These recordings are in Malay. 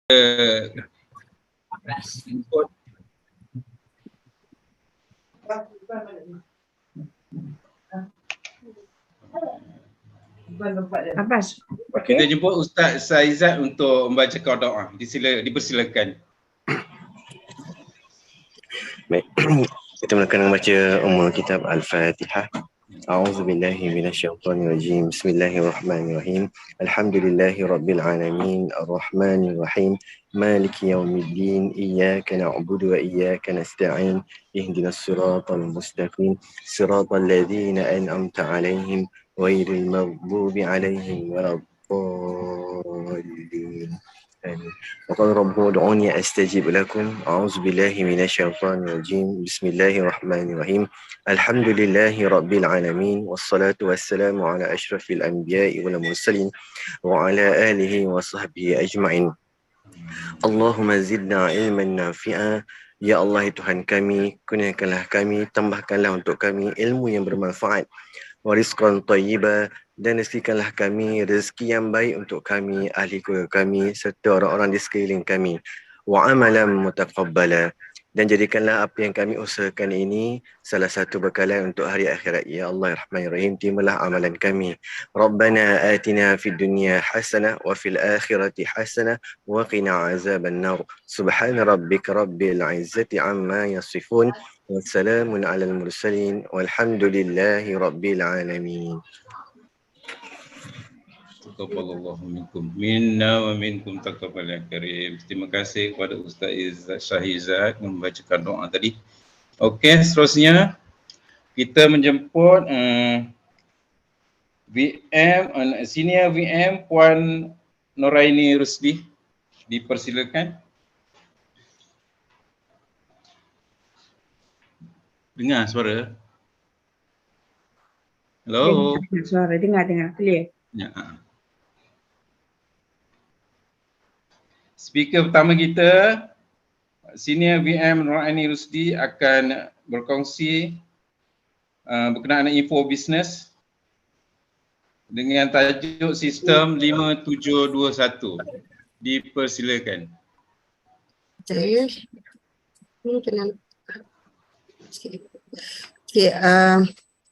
input. Kita jemput Ustaz Saizat untuk membacakan doa. Dipersilakan. Baik, kita mulakan membaca kitab Al-Fatihah. A'udzubillahi minasyaitonirrajim. Bismillahirrahmanirrahim. Alhamdulillahirabbil alamin, arrahmanirrahim, maliki yaumiddin, iyyaka na'budu wa iyyaka nasta'in, ihdinas siratal mustaqim, siratal ladzina an'amta 'alaihim ghairil maghdubi 'alaihim waladdallin. Amin. وقال ربكم ادعوني استجب لكم. اعوذ بالله من الشيطان الرجيم. بسم الله الرحمن الرحيم. الحمد لله رب العالمين والصلاة والسلام على أشرف الأنبياء والمرسلين وعلى آله وصحبه أجمعين. اللهم زدنا علما نافعا. Ya Allah, Tuhan kami, kurniakanlah kami, tambahkanlah untuk kami ilmu yang bermanfaat. Wa rizqan thayyiba, dan rezekikanlah kami rezeki yang baik untuk kami, ahli keluarga kami, serta orang-orang di sekeliling kami. Wa amalan mutaqabbala, dan jadikanlah apa yang kami usahakan ini salah satu bekalan untuk hari akhirat. Ya Allah Rahmanir-Rahim, terimalah amalan kami. Rabbana atina fid dunya hasanah wa fil akhirati hasanah wa qina azaban nar. Subhana rabbika rabbil izzati amma yasifun. Wassalamun alal mursalin walhamdulillahi rabbil alamin. Taqabbalallahu minkum minna wa minkum taqabbalan karim. Terima kasih kepada Ustaz Syahizat yang membacakan doa tadi. Okey, seterusnya kita menjemput senior VM Puan Noraini Rusdi. Dipersilakan. Dengar suara? Hello. Dengar suara, dengar clear. Ya. Speaker pertama kita, Senior VM Noraini Rusdi, akan berkongsi berkenaan info bisnes dengan tajuk sistem 5721. Dipersilakan.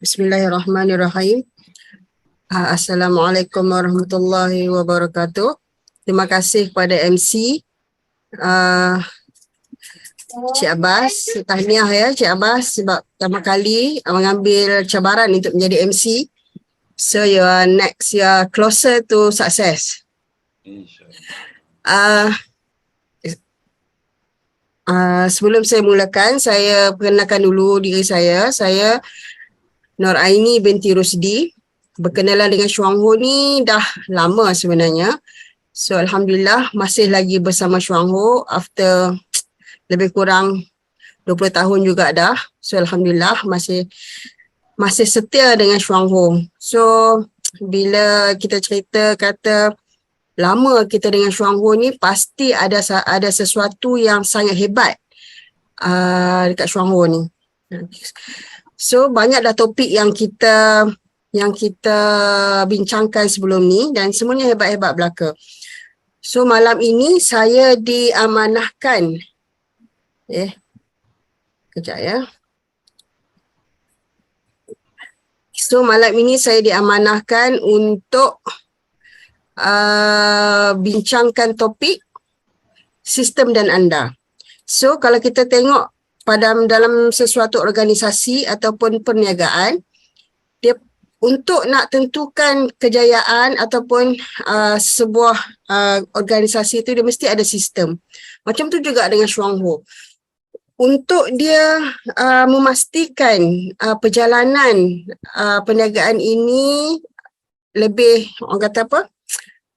Bismillahirrahmanirrahim. Assalamualaikum warahmatullahi wabarakatuh. Terima kasih kepada MC Cik Abbas. Tahniah ya Cik Abbas sebab pertama kali mengambil cabaran untuk menjadi MC. So you are next, you are closer to success. Sebelum saya mulakan, saya perkenalkan dulu diri saya. Saya Noraini binti Rusdi. Berkenalan dengan Chuang Ho ni dah lama sebenarnya. So Alhamdulillah masih lagi bersama Chuang Ho after lebih kurang 20 tahun juga dah. So Alhamdulillah masih setia dengan Chuang Ho. So bila kita cerita kata lama kita dengan Chuang Ho ni, pasti ada sesuatu yang sangat hebat dekat Chuang Ho ni. So banyaklah topik yang kita bincangkan sebelum ni dan semuanya hebat-hebat belaka. So malam ini saya diamanahkan. Kejap ya. So malam ini saya diamanahkan untuk bincangkan topik sistem dan anda. So kalau kita tengok dalam sesuatu organisasi ataupun perniagaan, dia untuk nak tentukan kejayaan ataupun sebuah organisasi itu dia mesti ada sistem. Macam tu juga dengan Chuang Ho. Untuk dia memastikan perjalanan perniagaan ini lebih, orang kata apa,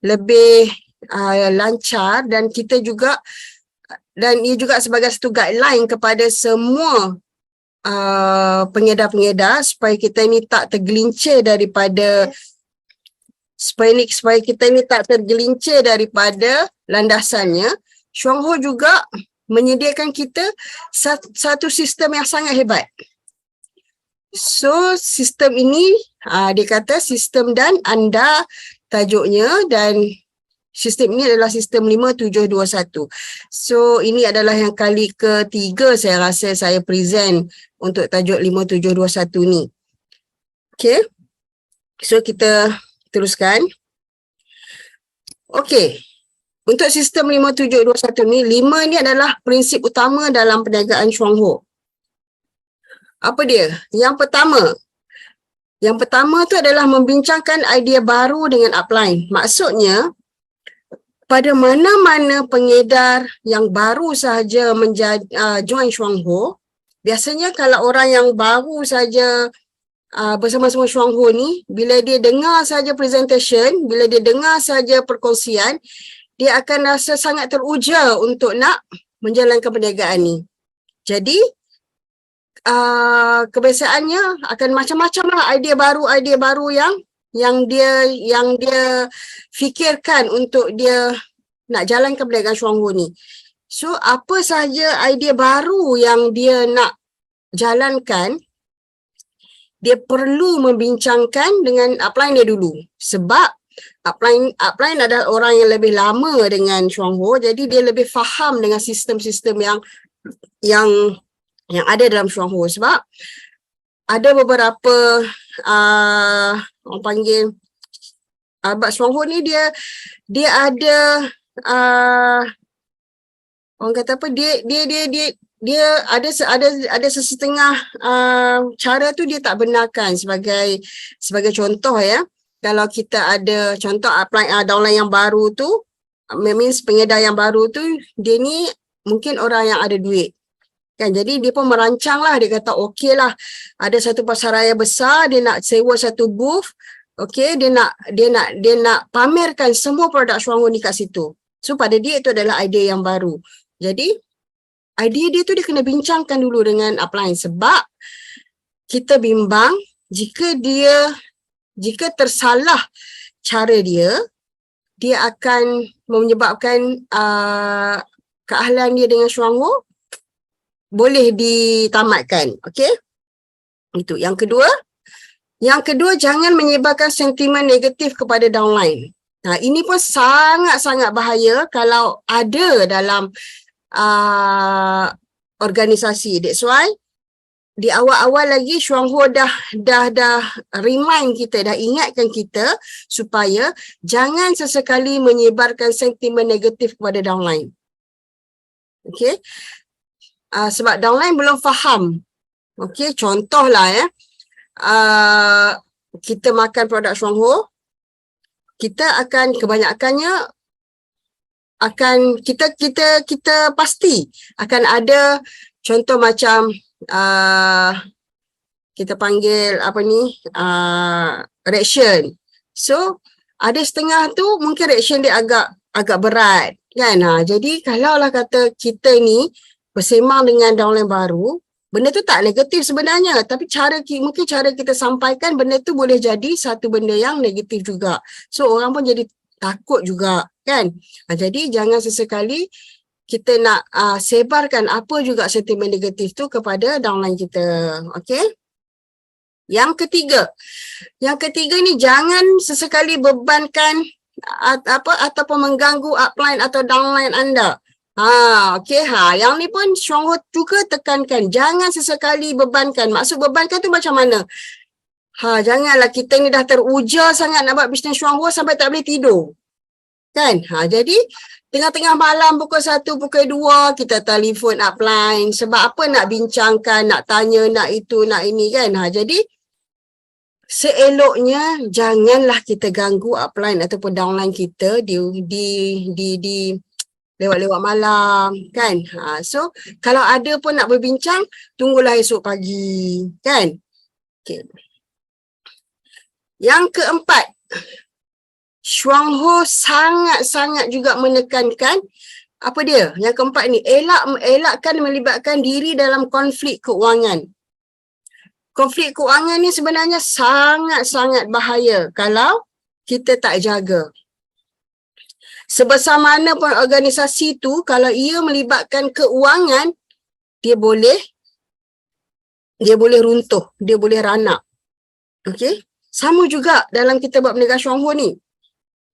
lebih lancar, dan kita juga, dan ia juga sebagai satu guideline kepada semua pengedar-pengedar supaya kita ni tak tergelincir daripada landasannya. Chuang Ho juga menyediakan kita satu sistem yang sangat hebat. So sistem ini dia kata sistem dan anda tajuknya, dan sistem ini adalah sistem 5721. So ini adalah yang kali ketiga saya rasa saya present untuk tajuk 5721 ni. Okay. So kita teruskan. Okay. Untuk sistem 5721 ni, 5 ni adalah prinsip utama dalam perniagaan Chuang-Ho. Apa dia? Yang pertama tu adalah membincangkan idea baru dengan upline. Maksudnya, pada mana-mana pengedar yang baru sahaja join Chuang-Ho, biasanya kalau orang yang baru saja bersama-sama Chuang-Ho ni, bila dia dengar saja presentation, bila dia dengar saja perkongsian, dia akan rasa sangat teruja untuk nak menjalankan perniagaan ni. Jadi, kebiasaannya akan macam-macam lah idea baru yang dia fikirkan untuk dia nak jalankan perniagaan Chuang-Ho ni. So, apa sahaja idea baru yang dia nak jalankan, dia perlu membincangkan dengan upline dia dulu. Sebab upline adalah orang yang lebih lama dengan Chuang-Ho, jadi dia lebih faham dengan sistem-sistem yang ada dalam Chuang-Ho. Sebab ada beberapa orang panggil Chuang-Ho ni dia ada orang kata apa, dia ada sesetengah cara tu dia tak benarkan. Sebagai contoh ya, kalau kita ada contoh downline yang baru tu, means pengedar yang baru tu, dia ni mungkin orang yang ada duit. Kan, jadi dia pun merancang lah, dia kata okey lah, ada satu pasaraya besar, dia nak sewa satu booth, okey, dia nak pamerkan semua produk Chuang-Ho ni kat situ. So pada dia itu adalah idea yang baru. Jadi idea dia tu dia kena bincangkan dulu dengan upline, sebab kita bimbang jika tersalah cara dia akan menyebabkan keahlian dia dengan Chuang-Ho boleh ditamatkan. Okey? Itu. Yang kedua, jangan menyebarkan sentimen negatif kepada downline. Ini pun sangat-sangat bahaya kalau ada dalam organisasi. That's why di awal-awal lagi Chuang-Ho dah remind kita, dah ingatkan kita supaya jangan sesekali menyebarkan sentimen negatif kepada downline. Okey? Sebab downline belum faham. Okey, contohlah ya. Kita makan produk Chuang-Ho, kita akan kebanyakannya akan kita pasti akan ada contoh macam kita panggil apa ni, reaction. So ada setengah tu mungkin reaction dia agak berat kan. Jadi kalaulah kata kita ni bersemang dengan downline baru, benda tu tak negatif sebenarnya, tapi mungkin cara kita sampaikan benda tu boleh jadi satu benda yang negatif juga. So orang pun jadi takut juga kan. Jadi jangan sesekali kita nak sebarkan apa juga sentimen negatif tu kepada downline kita. Okey? Yang ketiga ni, jangan sesekali bebankan ataupun mengganggu upline atau downline anda. Okey, yang ni pun Chuang-Ho juga tekankan, jangan sesekali bebankan. Maksud bebankan tu macam mana? Janganlah kita ni dah teruja sangat nak buat bisnes Chuang-Ho sampai tak boleh tidur. Kan? Jadi tengah-tengah malam pukul 1, pukul 2 kita telefon upline. Sebab apa? Nak bincangkan, nak tanya, nak itu, nak ini kan. Jadi seeloknya janganlah kita ganggu upline ataupun downline kita di lewat-lewat malam kan. So kalau ada pun nak berbincang, tunggulah esok pagi kan. Okay. Yang keempat, Chuang-Ho sangat-sangat juga menekankan apa dia? Yang keempat ni, elakkan melibatkan diri dalam konflik keuangan. Konflik keuangan ni sebenarnya sangat-sangat bahaya kalau kita tak jaga. Sebesar mana pun organisasi tu, kalau ia melibatkan keuangan, dia boleh runtuh, dia boleh ranak. Okey? Sama juga dalam kita buat perniagaan Chuang-Ho ni.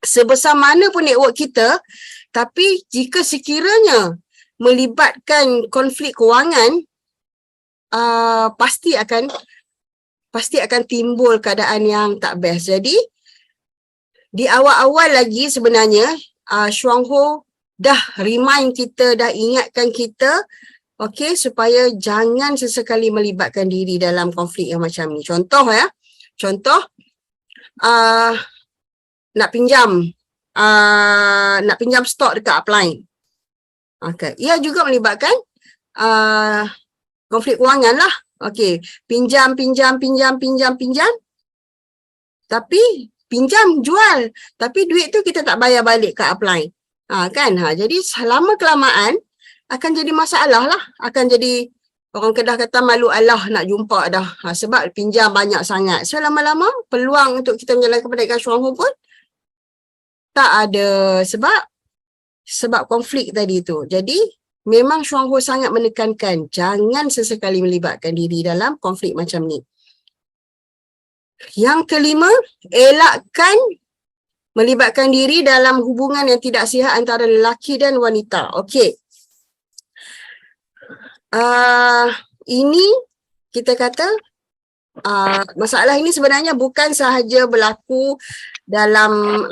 sebesar mana pun network kita, tapi jika sekiranya melibatkan konflik kewangan, pasti akan timbul keadaan yang tak best. Jadi di awal-awal lagi sebenarnya Chuang Ho dah remind kita, dah ingatkan kita, okey, supaya jangan sesekali melibatkan diri dalam konflik yang macam ni. Contoh nak pinjam stok dekat upline. Okay. Ia juga melibatkan konflik kewangan lah. Okey, pinjam. Tapi pinjam jual, tapi duit tu kita tak bayar balik ke upline. Jadi selama kelamaan akan jadi masalah lah. Akan jadi, orang Kedah kata malu Allah nak jumpa dah. Sebab pinjam banyak sangat. So lama-lama peluang untuk kita menjalankan perniagaan Chuang Ho pun tak ada, sebab konflik tadi tu. Jadi memang Chuang Ho sangat menekankan jangan sesekali melibatkan diri dalam konflik macam ni. Yang kelima, elakkan melibatkan diri dalam hubungan yang tidak sihat antara lelaki dan wanita. Okey. Ini kita kata masalah ini sebenarnya bukan sahaja berlaku dalam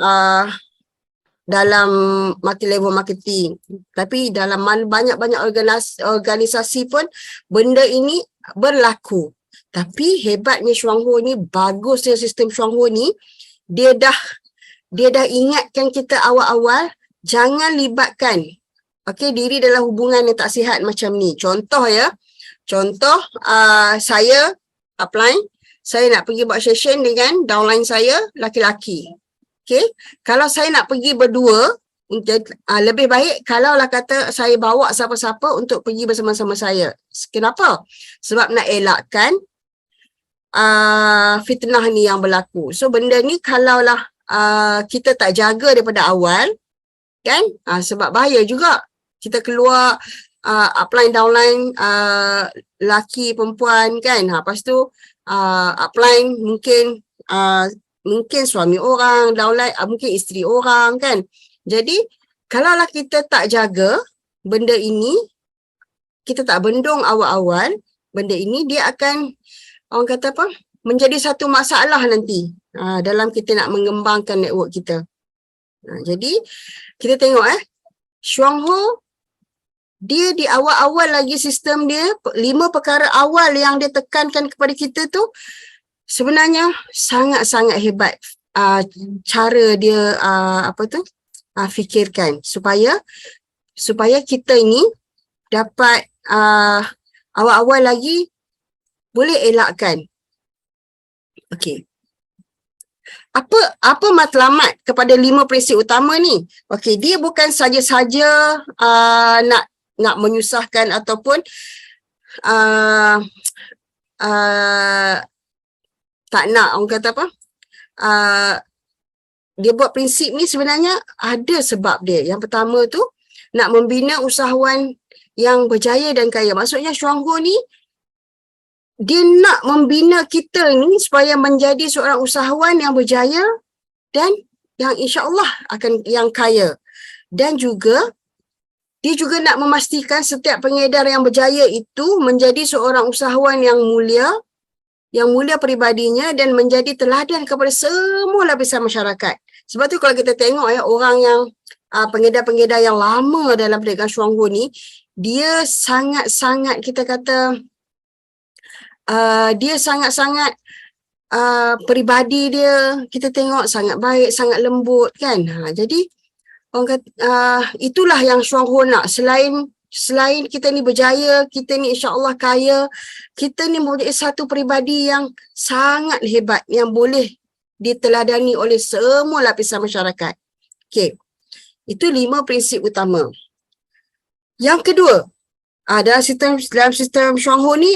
multi-level marketing, tapi dalam banyak-banyak organisasi pun benda ini berlaku. Tapi hebatnya Chuang Ho ni, bagusnya sistem Chuang Ho ni, dia dah ingatkan kita awal-awal jangan libatkan diri dalam hubungan yang tak sihat macam ni. Contoh, saya upline, saya nak pergi buat session dengan downline saya laki-laki. Okay, kalau saya nak pergi berdua, lebih baik kalaulah kata saya bawa siapa-siapa untuk pergi bersama-sama saya. Kenapa? Sebab nak elakkan fitnah ni yang berlaku. So benda ni kalaulah kita tak jaga daripada awal, kan? Sebab bahaya juga. Kita keluar upline, downline, lelaki, perempuan, kan? Lepas tu upline mungkin suami orang, downline mungkin isteri orang, kan. Jadi kalaulah kita tak jaga benda ini, kita tak bendung awal-awal, benda ini dia akan, orang kata apa, menjadi satu masalah nanti dalam kita nak mengembangkan network kita. Jadi kita tengok Chuang Ho, dia di awal-awal lagi sistem dia, 5 perkara awal yang dia tekankan kepada kita tu sebenarnya sangat-sangat hebat cara dia fikirkan supaya kita ini dapat awal-awal lagi boleh elakkan. Okey. Apa matlamat kepada 5 prinsip utama ni? Okey, dia bukan saja-saja nak menyusahkan ataupun tak nak, orang kata apa, dia buat prinsip ni sebenarnya ada sebab dia. Yang pertama tu, nak membina usahawan yang berjaya dan kaya. Maksudnya Chuang Ho ni, dia nak membina kita ni supaya menjadi seorang usahawan yang berjaya dan yang insya-Allah akan yang kaya. Dan juga dia juga nak memastikan setiap pengedar yang berjaya itu menjadi seorang usahawan yang mulia peribadinya dan menjadi teladan kepada semua lapisan masyarakat. Sebab tu kalau kita tengok orang yang pengedar-pengedar yang lama dalam perniagaan Chuang Ho ni, dia sangat-sangat, kita kata dia sangat-sangat peribadi dia, kita tengok sangat baik, sangat lembut, kan. Jadi orang kata, itulah yang Chuang Ho nak. Selain kita ni berjaya, kita ni insya-Allah kaya, kita ni mempunyai satu peribadi yang sangat hebat yang boleh diteladani oleh semua lapisan masyarakat. Okey. Itu 5 prinsip utama. Yang kedua, dalam sistem Chuang Ho ni,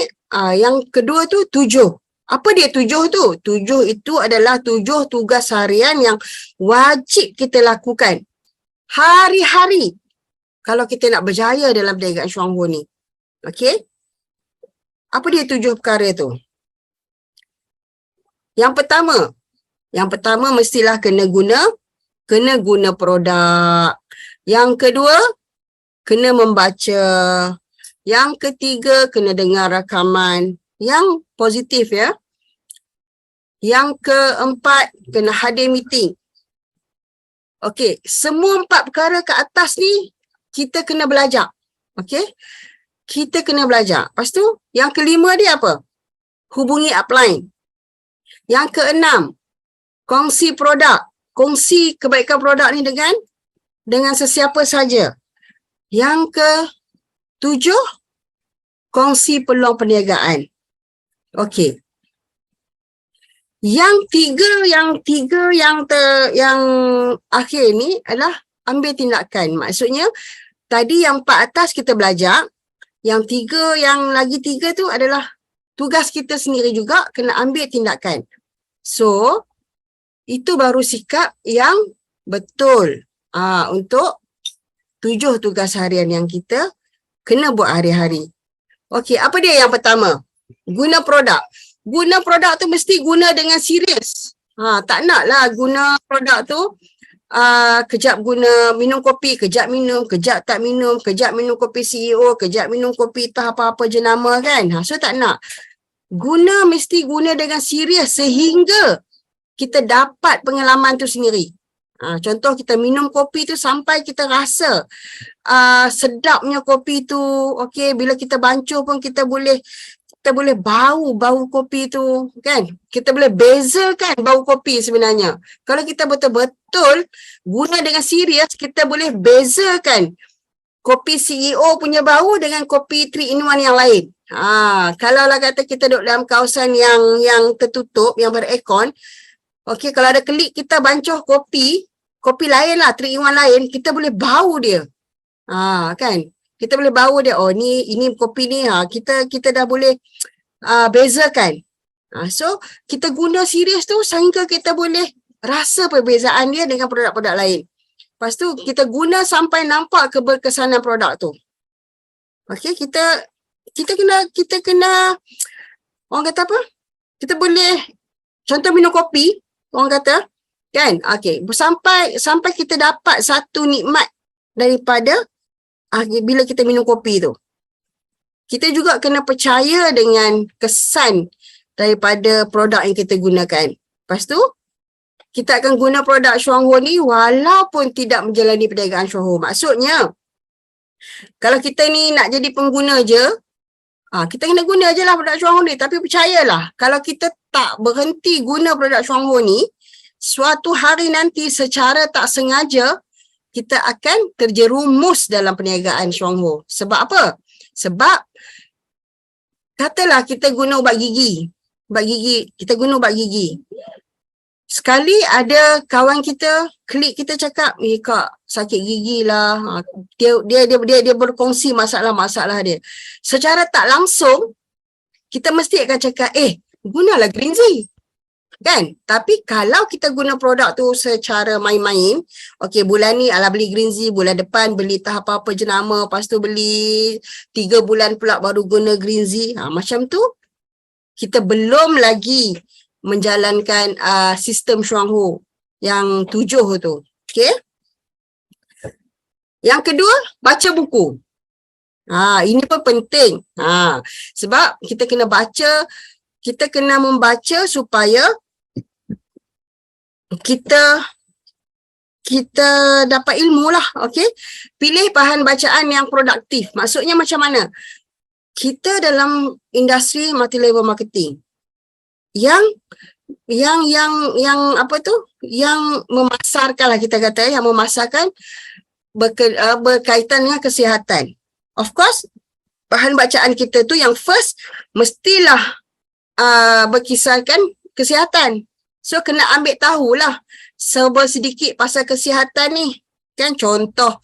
yang kedua tu 7. Apa dia 7 tu? 7 itu adalah 7 tugas harian yang wajib kita lakukan hari-hari kalau kita nak berjaya dalam perniagaan Chuang Ho ni. Okey? Apa dia 7 perkara tu? Yang pertama mestilah kena guna kena guna produk. Yang kedua, kena membaca. Yang ketiga, kena dengar rakaman yang positif ya. Yang keempat, kena hadir meeting. Okey, semua 4 perkara ke atas ni kita kena belajar. Okey? Kita kena belajar. Lepas tu, yang kelima dia apa? Hubungi upline. Yang keenam, kongsi produk. Kongsi kebaikan produk ni dengan sesiapa saja. Yang ke-7, kongsi peluang perniagaan. Okey. Yang tiga yang akhir ni adalah ambil tindakan. Maksudnya tadi yang 4 atas kita belajar, yang lagi tiga tu adalah tugas kita sendiri juga kena ambil tindakan. So itu baru sikap yang betul untuk 7 tugas harian yang kita kena buat hari-hari. Okey, apa dia yang pertama? Guna produk. Guna produk tu mesti guna dengan serius. Tak naklah guna produk tu kejap guna minum kopi, kejap minum, kejap tak minum, kejap minum kopi CEO, kejap minum kopi tak apa-apa jenama kan. So tak nak. Mesti guna dengan serius sehingga kita dapat pengalaman tu sendiri. Contoh kita minum kopi tu sampai kita rasa sedapnya kopi tu. Okey, bila kita bancuh pun kita boleh bau kopi tu kan. Kita boleh bezakan bau kopi sebenarnya. Kalau kita betul-betul guna dengan serius, kita boleh bezakan kopi CEO punya bau dengan kopi 3-in-1 yang lain. Kalau lah kata kita duduk dalam kawasan yang tertutup, yang beraircon, okey, kalau ada kelik kita bancuh kopi lain lah, 3-in-1 lain, kita boleh bau dia. Kan? Kita boleh bau dia, oh ini kopi ni, kita dah boleh bezakan. So, kita guna serius tu sehingga kita boleh rasa perbezaan dia dengan produk-produk lain. Lepas tu, kita guna sampai nampak keberkesanan produk tu. Okay, kita kena, orang kata apa? Kita boleh, contoh minum kopi, orang kata, kan? Okay, sampai kita dapat satu nikmat daripada bila kita minum kopi tu. Kita juga kena percaya dengan kesan daripada produk yang kita gunakan. Lepas tu, kita akan guna produk Shuanghu ni walaupun tidak menjalani perniagaan Shuanghu. Maksudnya, kalau kita ni nak jadi pengguna je, kita kena guna je lah produk Shuanghu ni. Tapi percayalah, kalau kita tak berhenti guna produk Shuanghu ni, suatu hari nanti secara tak sengaja, kita akan terjerumus dalam perniagaan Shuanghu. Sebab apa? Sebab katalah kita guna ubat gigi. Kita guna ubat gigi. Sekali ada kawan kita, klik kita cakap, kak sakit gigi lah. Dia berkongsi masalah-masalah dia. Secara tak langsung, kita mesti akan cakap, gunalah Greenzy. Kan? Tapi kalau kita guna produk tu secara main-main, okey bulan ni ala beli Greenzy, bulan depan beli tak apa-apa jenama, lepas tu beli 3 bulan pula baru guna Greenzy. Macam tu, kita belum lagi menjalankan sistem Shuanghu yang 7 tu. Okey? Yang kedua, baca buku. Ini pun penting. Sebab kita kena baca, kita kena membaca supaya kita dapat ilmu lah, okey. Pilih bahan bacaan yang produktif. Maksudnya macam mana? Kita dalam industri multi-level marketing yang apa tu? Yang memasarkan lah kita kata, yang memasarkan berkaitan dengan kesihatan. Of course, bahan bacaan kita tu yang first mestilah berkisarkan kesihatan. So, kena ambil tahulah sedikit pasal kesihatan ni. Kan contoh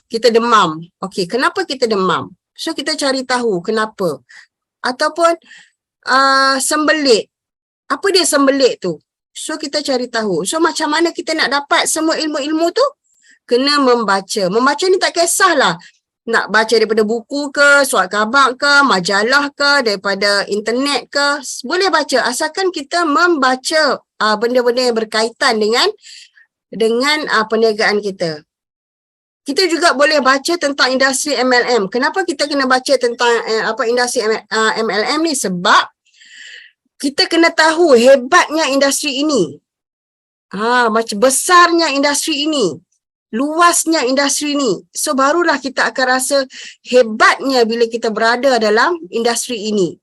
kita demam. Okey, kenapa kita demam? So, kita cari tahu kenapa. Ataupun sembelit. Apa dia sembelit tu? So, kita cari tahu. So, macam mana kita nak dapat semua ilmu-ilmu tu? Kena membaca. Membaca ni tak kisahlah. nak baca daripada buku ke, surat khabar ke, majalah ke, daripada internet ke, boleh baca asalkan kita membaca benda-benda yang berkaitan dengan perniagaan kita. Kita juga boleh baca tentang industri MLM. Kenapa kita kena baca tentang industri MLM ni? Sebab kita kena tahu hebatnya industri ini. Macam besarnya industri ini. Luasnya industri ini. So barulah kita akan rasa hebatnya bila kita berada dalam industri ini.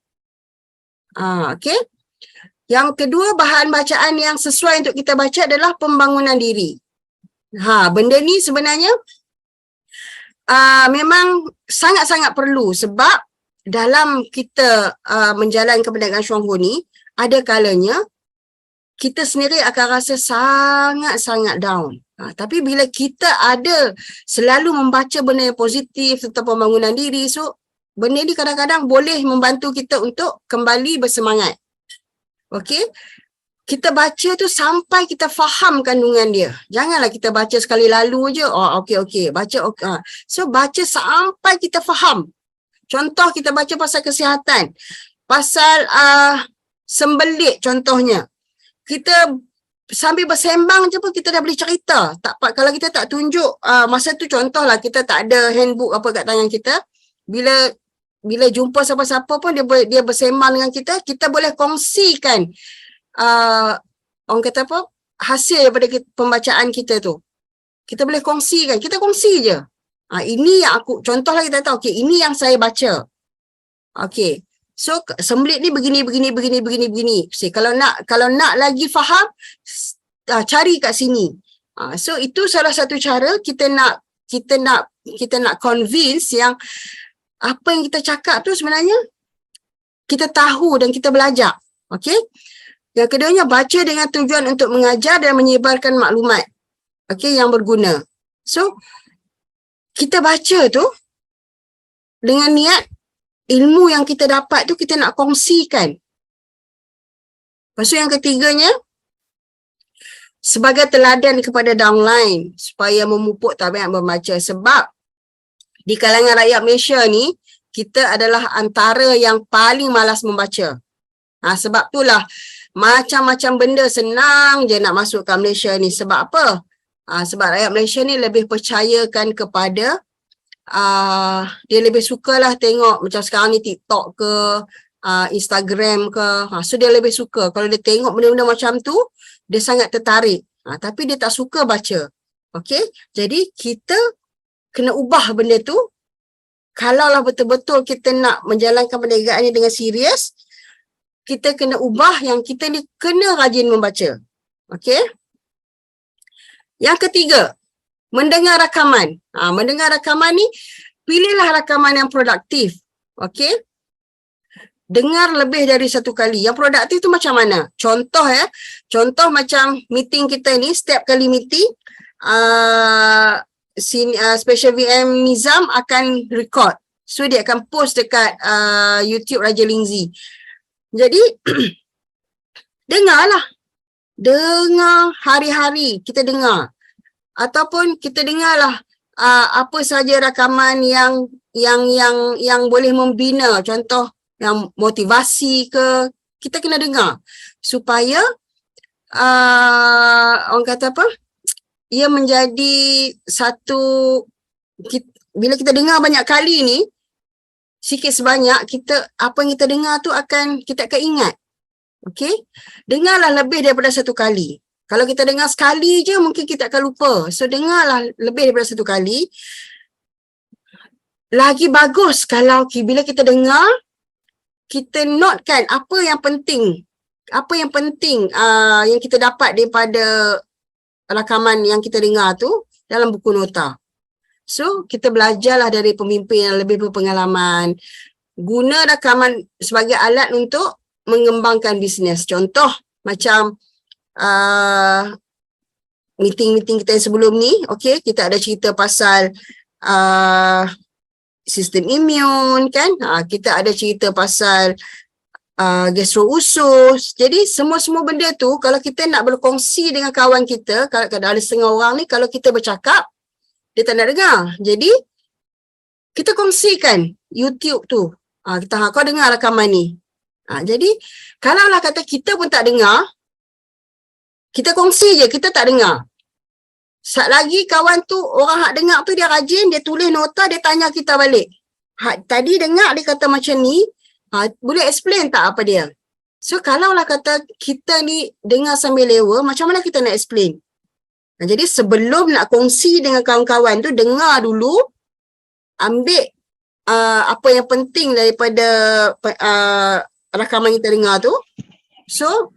Okay. Yang kedua, bahan bacaan yang sesuai untuk kita baca adalah pembangunan diri. Benda ni sebenarnya memang sangat-sangat perlu sebab dalam kita menjalankan perniagaan Syuangho ni, ada kalanya kita sendiri akan rasa sangat-sangat down. Tapi bila kita ada selalu membaca benda yang positif tentang pembangunan diri, so benda ni kadang-kadang boleh membantu kita untuk kembali bersemangat. Okey? Kita baca tu sampai kita faham kandungan dia. Janganlah kita baca sekali lalu je. Okey. Baca okey. So baca sampai kita faham. Contoh kita baca pasal kesihatan. Pasal sembelit contohnya. Kita sambil bersembang je pun kita dah boleh cerita. Kalau kita tak tunjuk masa tu contohlah kita tak ada handbook apa kat tangan kita. Bila jumpa siapa-siapa pun dia bersembang dengan kita, kita boleh kongsikan orang kata apa, hasil daripada pembacaan kita tu. Kita boleh kongsikan, kita kongsi je. Ini yang contohlah kita tahu, okay, ini yang saya baca. Okay, so sembelit ni begini. Kalau nak lagi faham, cari kat sini. So itu salah satu cara kita nak convince yang apa yang kita cakap tu sebenarnya kita tahu dan kita belajar. Okay. Yang keduanya, baca dengan tujuan untuk mengajar dan menyebarkan maklumat. Okay, yang berguna. So, kita baca tu dengan niat ilmu yang kita dapat tu kita nak kongsikan. Lepas tu yang ketiganya, sebagai teladan kepada downline supaya memupuk tabiat membaca. Sebab di kalangan rakyat Malaysia ni, kita adalah antara yang paling malas membaca. Sebab itulah macam-macam benda senang je nak masuk ke Malaysia ni. Sebab apa? Sebab rakyat Malaysia ni lebih percayakan kepada dia lebih sukalah tengok macam sekarang ni TikTok ke Instagram ke. So dia lebih suka. Kalau dia tengok benda-benda macam tu, dia sangat tertarik. Tapi dia tak suka baca. Okay? Jadi kita kena ubah benda tu. Kalaulah betul-betul kita nak menjalankan perniagaan ni dengan serius, kita kena ubah yang kita ni kena rajin membaca. Okay? Yang ketiga, mendengar rakaman. Mendengar rakaman ni, pilihlah rakaman yang produktif. Okay? Dengar lebih dari satu kali. Yang produktif tu macam mana? Contoh macam meeting kita ni, setiap kali meeting, Special VM Nizam akan record. So dia akan post dekat YouTube Raja Lingzi. Jadi dengar hari-hari kita dengar, ataupun kita dengarlah apa saja rakaman yang boleh membina, contoh yang motivasi ke, kita kena dengar supaya orang kata apa, ia menjadi satu, bila kita dengar banyak kali ni, sikit sebanyak apa yang kita dengar tu kita akan ingat. Okey? Dengarlah lebih daripada satu kali. Kalau kita dengar sekali je mungkin kita akan lupa. So dengarlah lebih daripada satu kali. Lagi bagus kalau bila kita dengar, kita notekan apa yang penting yang kita dapat daripada rakaman yang kita dengar tu dalam buku nota. So, kita belajarlah dari pemimpin yang lebih berpengalaman. Guna rakaman sebagai alat untuk mengembangkan bisnes. Contoh, macam meeting-meeting kita yang sebelum ni, okay, kita ada cerita pasal sistem imun, kan? Kita ada cerita pasal gastro-usus. Jadi, semua benda tu, kalau kita nak berkongsi dengan kawan kita, kalau ada setengah orang ni, kalau kita bercakap, dia tak nak dengar. Jadi, kita kongsikan YouTube tu. Kita kau dengar rakaman ni. Jadi kalaulah kata kita pun tak dengar, kita kongsi je, kita tak dengar. Sat lagi kawan tu, orang hak dengar tu dia rajin, dia tulis nota, dia tanya kita balik. Tadi dengar dia kata macam ni, boleh explain tak apa dia? So kalaulah kata kita ni dengar sambil lewa, macam mana kita nak explain? Jadi sebelum nak kongsi dengan kawan-kawan tu, dengar dulu, ambil apa yang penting daripada rakaman kita dengar tu. So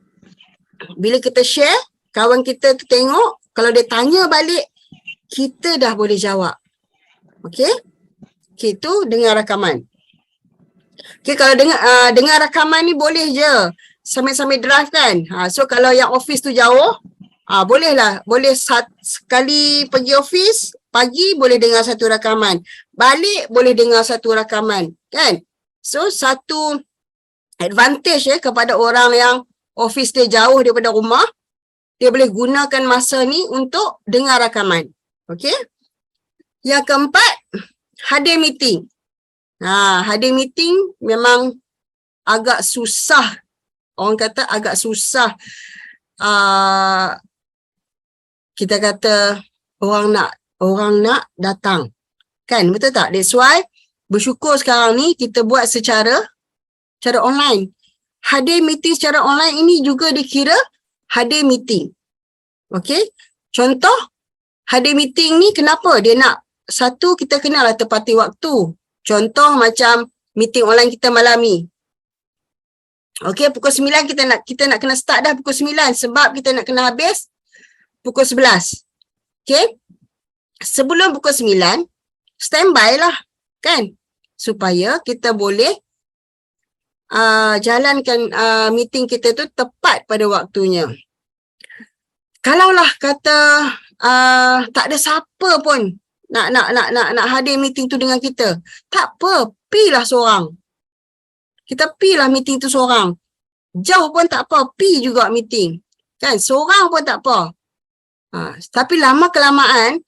bila kita share, kawan kita tu tengok, kalau dia tanya balik, kita dah boleh jawab. Okay, tu dengar rakaman. Okay, kalau dengar rakaman ni boleh je sambil-sambil drive kan. So kalau yang office tu jauh, bolehlah. Boleh sekali pergi office, pagi boleh dengar satu rakaman. Balik boleh dengar satu rakaman. Kan? So satu advantage kepada orang yang office dia jauh daripada rumah, dia boleh gunakan masa ni untuk dengar rakaman. Okay? Yang keempat, hadir meeting. Hadir meeting memang agak susah. Orang kata agak susah. Kita kata orang nak datang. Kan? Betul tak? That's why bersyukur sekarang ni kita buat secara online. Hadir meeting secara online ini juga dikira hadir meeting. Okay? Contoh, hadir meeting ni kenapa dia nak? Satu, kita kenalah tepati waktu. Contoh macam meeting online kita malam ni. Okay, pukul 9 kita nak kena start dah pukul 9 sebab kita nak kena habis pukul 11. Okay? Sebelum pukul 9, standby lah. Kan? Supaya kita boleh jalankan meeting kita tu tepat pada waktunya. Kalaulah kata tak ada siapa pun nak hadir meeting tu dengan kita, tak apa, pilah seorang. Kita pilah meeting tu seorang. Jauh pun tak apa, pi juga meeting. Kan? Seorang pun tak apa. Tapi lama kelamaan,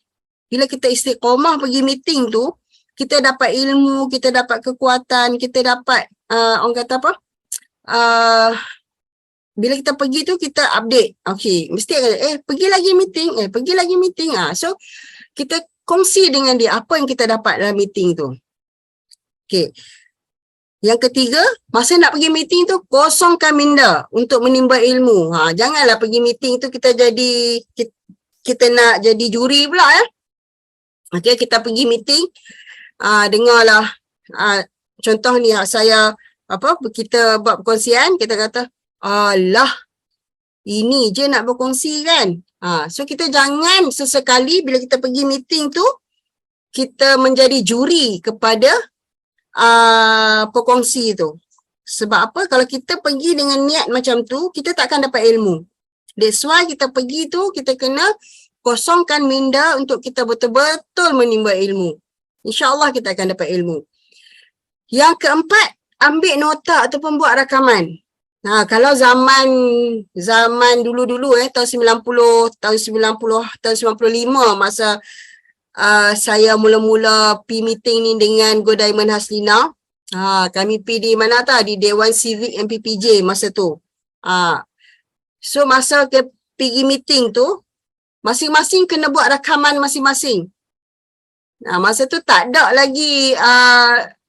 bila kita istiqomah pergi meeting tu, kita dapat ilmu, kita dapat kekuatan, kita dapat orang kata apa? Bila kita pergi tu kita update. Okay, mesti pergi lagi meeting. So kita kongsi dengan dia apa yang kita dapat dalam meeting tu. Okay. Yang ketiga, masa nak pergi meeting tu kosongkan minda untuk menimba ilmu. Janganlah pergi meeting tu kita nak jadi juri pula ya. Okay, kita pergi meeting, dengarlah contoh ni saya kita buat perkongsian, kita kata alah, ini je nak berkongsi kan. So kita jangan sesekali bila kita pergi meeting tu, kita menjadi juri kepada perkongsi tu. Sebab apa? Kalau kita pergi dengan niat macam tu, kita tak akan dapat ilmu. That's why kita pergi tu, kita kena kosongkan minda untuk kita betul-betul menimba ilmu. InsyaAllah kita akan dapat ilmu. Yang keempat, ambil nota ataupun buat rakaman. Kalau zaman dulu-dulu tahun 90, tahun 90, tahun 95 masa saya mula-mula pergi meeting ni dengan Go Diamond Haslina. Kami pergi di mana Di Dewan Civic MPPJ masa tu. So masa pergi meeting tu, masing-masing kena buat rakaman masing-masing. Masa tu tak ada lagi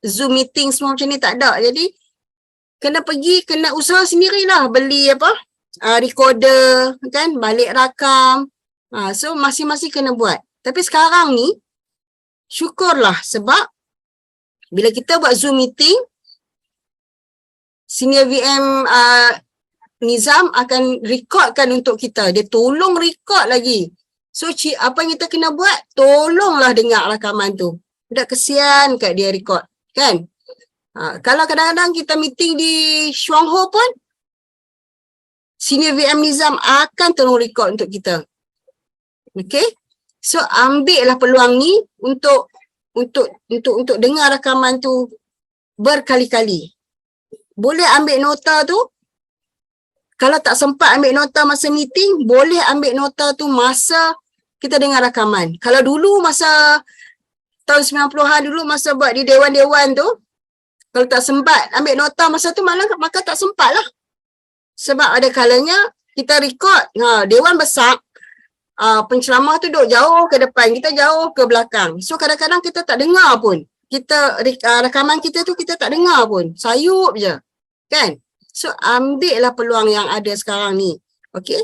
Zoom meeting semua macam ni, tak ada. Jadi kena usaha sendirilah, beli recorder kan, balik rakam. So masing-masing kena buat. Tapi sekarang ni syukurlah sebab bila kita buat Zoom meeting, senior VM Nizam akan rekodkan untuk kita. Dia tolong rekod lagi. So apa yang kita kena buat, tolonglah dengar rakaman tu. Tak kesian kat dia rekod kan. Kalau kadang-kadang kita meeting di Shuang Ho pun, senior VM Nizam akan tolong rekod untuk kita. Okay? So ambillah peluang ni untuk dengar rakaman tu berkali-kali. Boleh ambil nota tu. Kalau tak sempat ambil nota masa meeting, boleh ambil nota tu masa kita dengar rakaman. Kalau dulu masa tahun 90-an dulu masa buat di dewan-dewan tu, kalau tak sempat ambil nota masa tu maka tak sempat lah. Sebab ada kalanya kita rekod, dewan besar, penceramah tu duduk jauh ke depan, kita jauh ke belakang. So kadang-kadang kita tak dengar pun. Rekaman kita tu kita tak dengar pun. Sayup je. Kan? So ambillah peluang yang ada sekarang ni. Okey?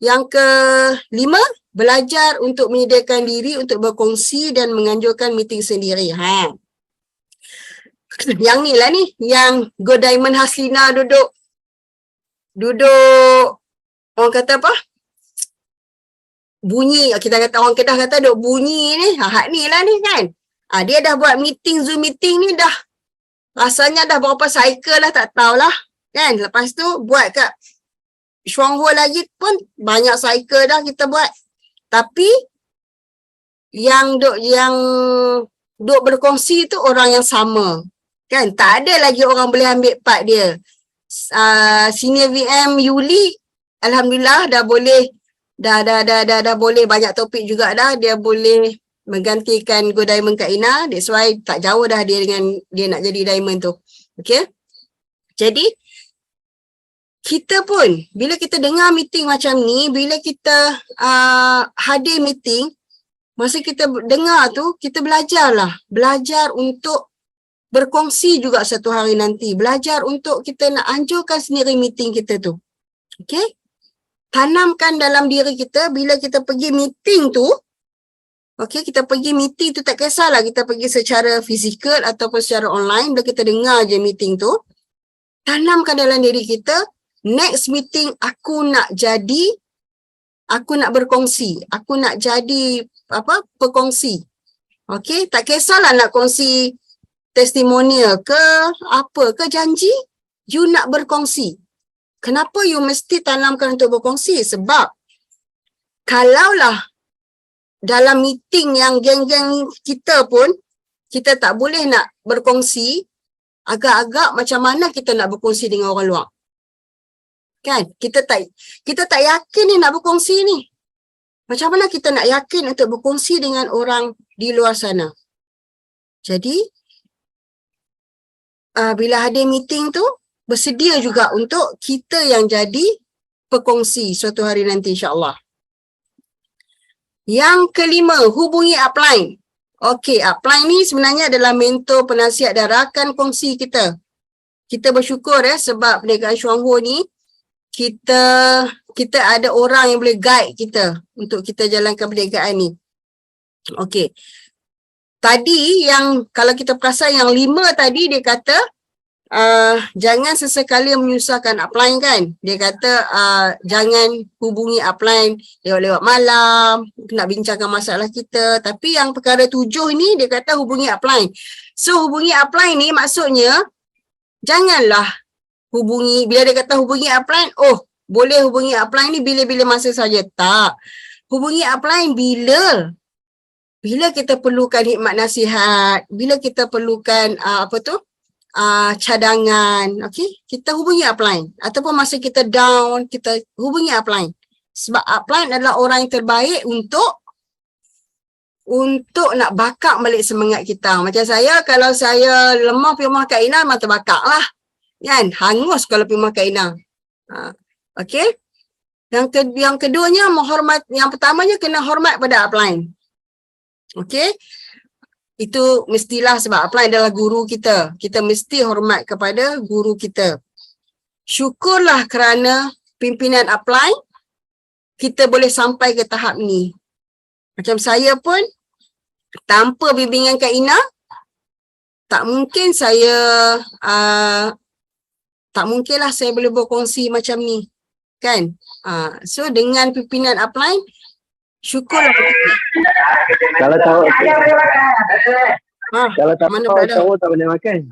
Yang kelima, belajar untuk menyediakan diri untuk berkongsi dan menganjurkan meeting sendiri. Yang ni lah ni, yang Go Diamond Haslina duduk orang kata apa? Bunyi, kita kata orang Kedah kata duk bunyi ni, hak ni lah ni kan. Dia dah buat meeting, Zoom meeting ni dah rasanya dah berapa cycle lah tak tahulah kan. Lepas tu buat kat Shuanghu lagi pun banyak cycle dah kita buat. Tapi yang duk berkongsi tu orang yang sama. Kan? Tak ada lagi orang boleh ambil part dia. Senior VM Yuli alhamdulillah dah boleh dah boleh banyak topik juga dah, dia boleh menggantikan Go Diamond Kak Ina. That's why tak jauh dah dia dengan dia nak jadi diamond tu. Okay. Jadi kita pun bila kita dengar meeting macam ni, bila kita hadir meeting, masa kita dengar tu kita belajar untuk berkongsi juga satu hari nanti. Belajar untuk kita nak anjurkan sendiri meeting kita tu. Okay? Tanamkan dalam diri kita bila kita pergi meeting tu, okay, kita pergi meeting tu tak kisahlah kita pergi secara fizikal ataupun secara online, bila kita dengar je meeting tu, tanamkan dalam diri kita, next meeting aku nak berkongsi, aku nak jadi pekongsi. Okay, tak kisahlah nak kongsi testimonial ke apa ke janji, you nak berkongsi. Kenapa you mesti tanamkan untuk berkongsi? Sebab kalaulah dalam meeting yang geng-geng kita pun kita tak boleh nak berkongsi, agak-agak macam mana kita nak berkongsi dengan orang luar? Kan? Kita tak yakin ni nak berkongsi ni. Macam mana kita nak yakin untuk berkongsi dengan orang di luar sana? Jadi bila ada meeting tu, bersedia juga untuk kita yang jadi pekongsi suatu hari nanti insya-Allah. Yang kelima, hubungi upline. Okey, upline ni sebenarnya adalah mentor, penasihat dan rakan kongsi kita. Kita bersyukur sebab perniagaan Shuanghu ni kita ada orang yang boleh guide kita untuk kita jalankan perniagaan ni. Okey. Tadi yang kalau kita perasan yang 5 tadi dia kata jangan sesekali menyusahkan upline kan. Dia kata jangan hubungi upline lewat-lewat malam, nak bincangkan masalah kita. Tapi yang perkara 7 ni dia kata hubungi upline. So hubungi upline ni maksudnya janganlah hubungi, bila dia kata hubungi upline, boleh hubungi upline ni bila-bila masa saja. Tak. Hubungi upline bila kita perlukan hikmat nasihat, bila kita perlukan cadangan, okay? Kita hubungi upline. Ataupun masa kita down, kita hubungi upline. Sebab upline adalah orang yang terbaik untuk nak bakar balik semangat kita. Macam saya, kalau saya lemah pergi rumah Kak Ina, memang terbakar lah. Kan? Hangus kalau pergi rumah Kak Ina. Okay? Yang keduanya, yang pertamanya kena hormat pada upline. Okay? Itu mestilah sebab upline adalah guru kita. Kita mesti hormat kepada guru kita. Syukurlah kerana pimpinan upline, kita boleh sampai ke tahap ni. Macam saya pun, tanpa bimbingan Kak Ina, tak mungkinlah saya boleh berkongsi macam ni. Kan? So dengan pimpinan upline, syukurlah. Kalau tahu mana tahu tak boleh makan.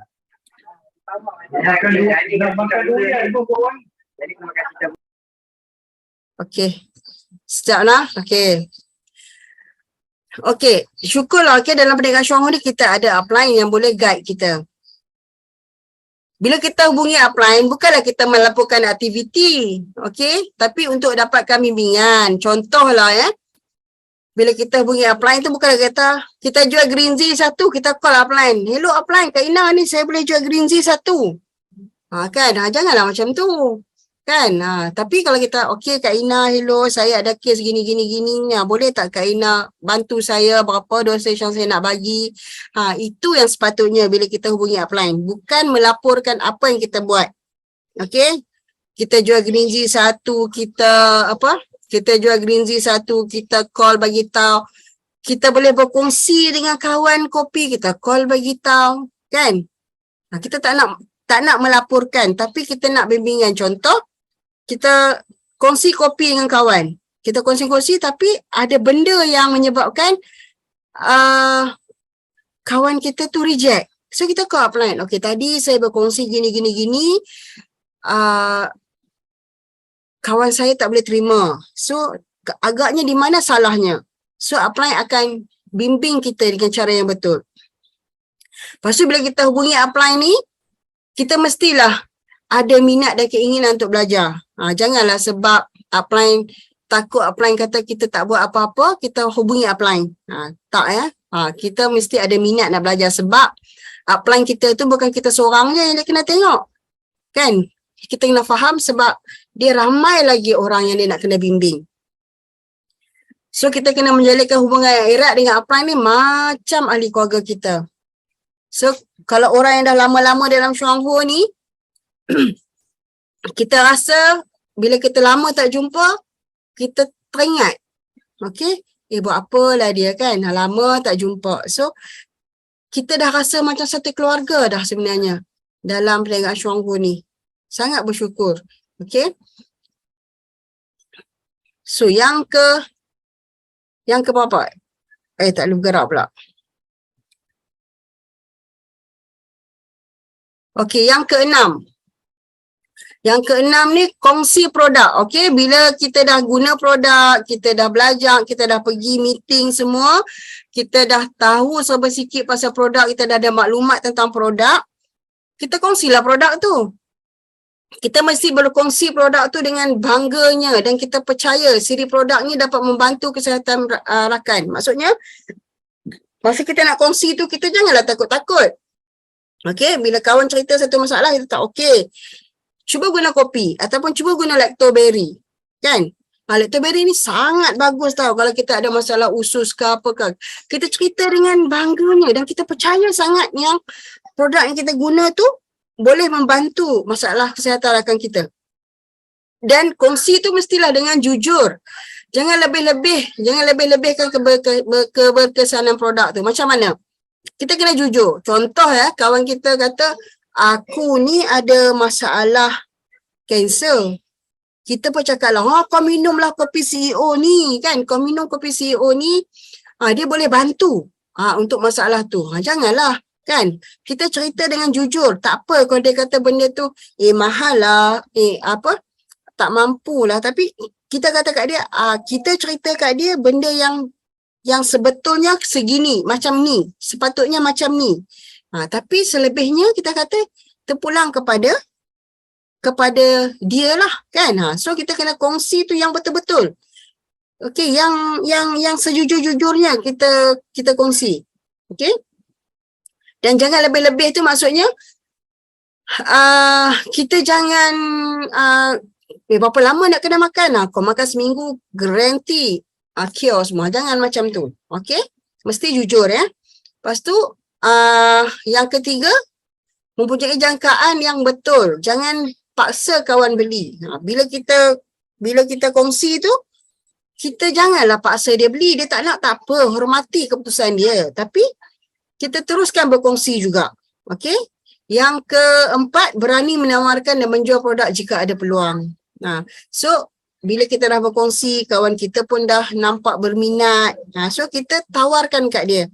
Okey. Sekejap lah. Okey. Okey. Syukurlah dalam perniagaan Shuanghu ni kita ada upline yang boleh guide kita. Bila kita hubungi upline, bukanlah kita melaporkan aktiviti. Okey. Tapi untuk dapatkan bimbingan. Contohlah Bila kita hubungi upline tu bukan kata kita jual green tea satu, kita call upline. Hello upline, Kak Ina ni saya boleh jual green tea satu. Kan, janganlah macam tu. Kan, tapi kalau kita, okey Kak Ina, hello, saya ada kes gini. Boleh tak Kak Ina bantu saya berapa dosage yang saya nak bagi? Itu yang sepatutnya bila kita hubungi upline. Bukan melaporkan apa yang kita buat. Okey, kita jual green tea satu, kita jual green tea satu, kita call bagi tahu. Kita boleh berkongsi dengan kawan kopi, kita call bagi tahu. Kan? Kita tak nak melaporkan, tapi kita nak bimbingan. Contoh, kita kongsi kopi dengan kawan. Kita kongsi-kongsi tapi ada benda yang menyebabkan kawan kita tu reject. So kita call upline. Okay, tadi saya berkongsi gini. Kawan saya tak boleh terima. So agaknya di mana salahnya. So upline akan bimbing kita dengan cara yang betul. Lepas tu bila kita hubungi upline ni, kita mestilah ada minat dan keinginan untuk belajar. Janganlah sebab upline takut upline kata kita tak buat apa-apa, kita hubungi upline. Tak ya. Kita mesti ada minat nak belajar sebab upline kita tu bukan kita seorang je yang dia kena tengok. Kan? Kita kena faham sebab dia ramai lagi orang yang dia nak kena bimbing. So kita kena menjalinkan hubungan yang erat dengan upline ni macam ahli keluarga kita. So kalau orang yang dah lama-lama dalam Shuanghu ni, kita rasa bila kita lama tak jumpa, kita teringat. Okay? Buat apalah dia kan, lama tak jumpa. So, kita dah rasa macam satu keluarga dah sebenarnya dalam perniagaan Shuanghu ni. Sangat bersyukur. Okay? So, yang ke berapa? Tak boleh bergerak pula. Okay, yang keenam. Yang keenam ni kongsi produk. Okay, bila kita dah guna produk, kita dah belajar, kita dah pergi meeting semua, kita dah tahu serba sikit pasal produk, kita dah ada maklumat tentang produk, kita kongsilah produk tu. Kita mesti berkongsi produk tu dengan bangganya dan kita percaya siri produk ni dapat membantu kesihatan rakan. Maksudnya, masa kita nak kongsi tu, kita janganlah takut-takut. Okay, bila kawan cerita satu masalah, kita tak okay. Cuba guna kopi ataupun cuba guna lactoberry. Kan? Lactoberry ni sangat bagus tau kalau kita ada masalah usus ke apa ke. Kita cerita dengan bangganya dan kita percaya sangat yang produk yang kita guna tu boleh membantu masalah kesihatan rakan kita. Dan kongsi tu mestilah dengan jujur. Jangan lebih-lebihkan keberkesanan produk tu. Macam mana? Kita kena jujur. Contoh kawan kita kata, aku ni ada masalah kanser. Kita pun cakap lah, kau minumlah kopi CEO ni kan. Kau minum kopi CEO ni, dia boleh bantu untuk masalah tu. Janganlah kan. Kita cerita dengan jujur. Tak apa kalau dia kata benda tu, mahal lah, tak mampu lah. Tapi kita kata kat dia, kita cerita kat dia benda yang sebetulnya segini, macam ni. Sepatutnya macam ni. Tapi selebihnya kita kata terpulang kepada dia lah kan. So kita kena kongsi tu yang betul-betul. Okey, yang sejujur-jujurnya kita kongsi. Okey? Dan jangan lebih-lebih tu maksudnya kita jangan berapa lama nak kena makan. Kau makan seminggu guarantee cure semua. Jangan macam tu. Okey? Mesti jujur ya. Lepas tu yang ketiga, mempunyai jangkaan yang betul. Jangan paksa kawan beli. Bila kita kongsi tu, kita janganlah paksa dia beli. Dia tak nak, tak apa. Hormati keputusan dia. Tapi kita teruskan berkongsi juga. Okey? Yang keempat, berani menawarkan dan menjual produk jika ada peluang. So, bila kita dah berkongsi, kawan kita pun dah nampak berminat. So, kita tawarkan kat dia.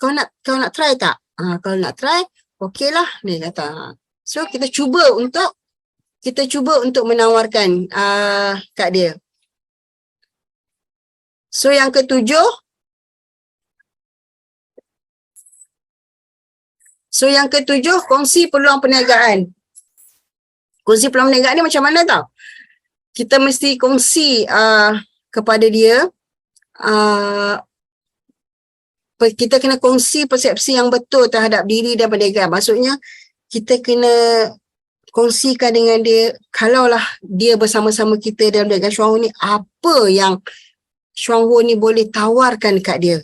Kau nak try tak? Kalau nak try, okey lah. Dia kata. So, kita cuba untuk menawarkan kat dia. So, yang ketujuh. Kongsi peluang perniagaan. Kongsi peluang perniagaan ni macam mana tau? Kita mesti kongsi kepada dia kita kena kongsi persepsi yang betul terhadap diri dan perniagaan. Maksudnya kita kena kongsikan dengan dia, kalaulah dia bersama-sama kita dalam perniagaan Chuang Ho ni, apa yang Chuang Ho ni boleh tawarkan kat dia.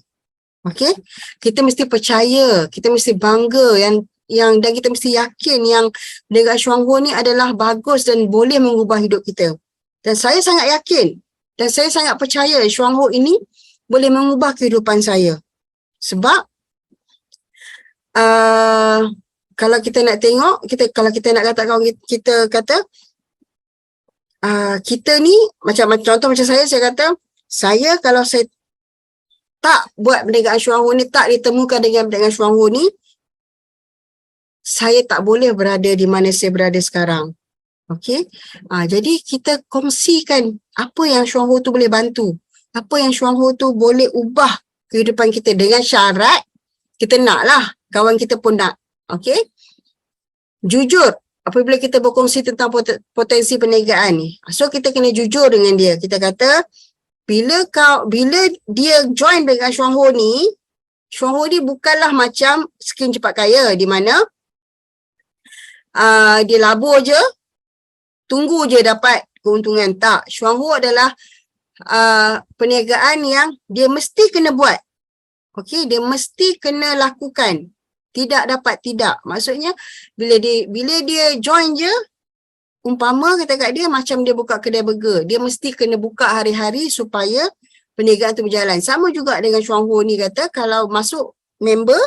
Okey, kita mesti percaya, kita mesti bangga dan kita mesti yakin yang perniagaan Chuang Ho ni adalah bagus dan boleh mengubah hidup kita. Dan saya sangat yakin dan saya sangat percaya Chuang Ho ini boleh mengubah kehidupan saya. Sebab kalau kita nak tengok, kalau kita nak katakan, kita kata kita ni macam contoh macam saya kata, saya kalau saya tak buat perniagaan Chuang Ho ni, tak ditemukan dengan perniagaan Chuang Ho ni, saya tak boleh berada di mana saya berada sekarang. Okey. Jadi kita kongsikan apa yang Chuang Ho tu boleh bantu, apa yang Chuang Ho tu boleh ubah kehidupan kita, dengan syarat kita naklah, kawan kita pun nak. Okey. Jujur apabila kita berkongsi tentang potensi perniagaan ni. So kita kena jujur dengan dia. Kita kata bila dia join dengan Chuang Ho ni bukanlah macam skim cepat kaya di mana dia labur je, tunggu je dapat keuntungan. Tak, Chuang Ho adalah perniagaan yang dia mesti kena buat. Okey, dia mesti kena lakukan. Tidak dapat tidak. Maksudnya bila dia join je, umpama kata kat dia macam dia buka kedai burger, dia mesti kena buka hari-hari supaya perniagaan tu berjalan. Sama juga dengan Chuang Ho ni kata, kalau masuk member,